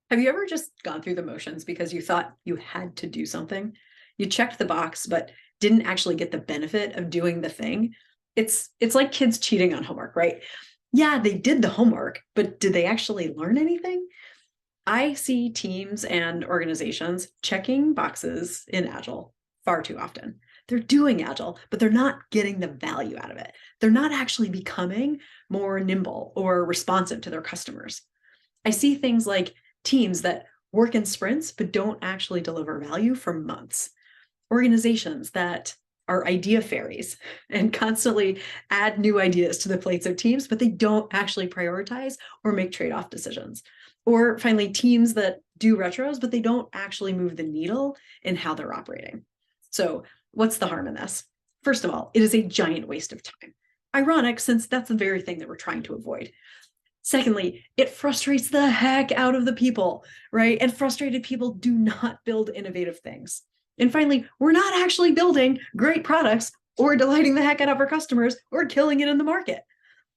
Have you ever just gone through the motions because you thought you had to do something? You checked the box, but didn't actually get the benefit of doing the thing. It's like kids cheating on homework, right? Yeah, they did the homework, but did they actually learn anything? I see teams and organizations checking boxes in Agile far too often. They're doing Agile, but they're not getting the value out of it. They're not actually becoming more nimble or responsive to their customers. I see things like teams that work in sprints but don't actually deliver value for months. Organizations that are idea fairies and constantly add new ideas to the plates of teams, but they don't actually prioritize or make trade off decisions. Or finally, teams that do retros, but they don't actually move the needle in how they're operating. So, what's the harm in this? First of all, it is a giant waste of time. Ironic, since that's the very thing that we're trying to avoid. Secondly, it frustrates the heck out of the people, right? And frustrated people do not build innovative things. And finally, we're not actually building great products or delighting the heck out of our customers or killing it in the market.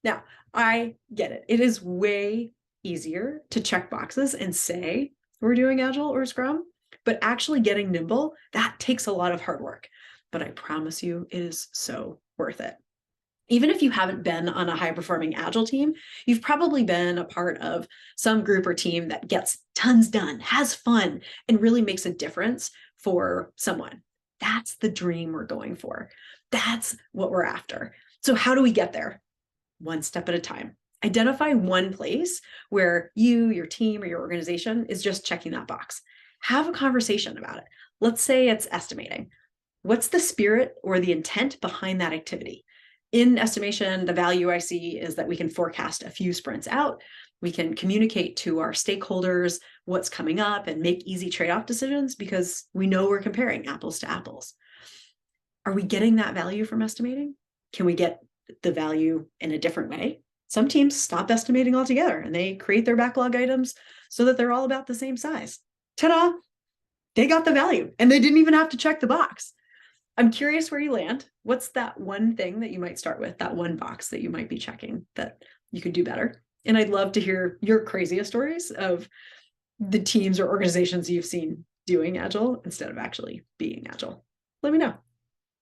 Now, I get it. It is way easier to check boxes and say we're doing Agile or Scrum, but actually getting nimble, that takes a lot of hard work. But I promise you, it is so worth it. Even if you haven't been on a high performing Agile team, you've probably been a part of some group or team that gets tons done, has fun, and really makes a difference for someone. That's the dream we're going for. That's what we're after. So, how do we get there? One step at a time. Identify one place where you, your team, or your organization is just checking that box. Have a conversation about it. Let's say it's estimating. What's the spirit or the intent behind that activity? In estimation, the value I see is that we can forecast a few sprints out. We can communicate to our stakeholders what's coming up and make easy trade-off decisions because we know we're comparing apples to apples. Are we getting that value from estimating? Can we get the value in a different way? Some teams stop estimating altogether and they create their backlog items so that they're all about the same size. Ta-da! They got the value and they didn't even have to check the box. I'm curious where you land. What's that one thing that you might start with, that one box that you might be checking that you could do better? And I'd love to hear your craziest stories of the teams or organizations you've seen doing Agile instead of actually being Agile. Let me know.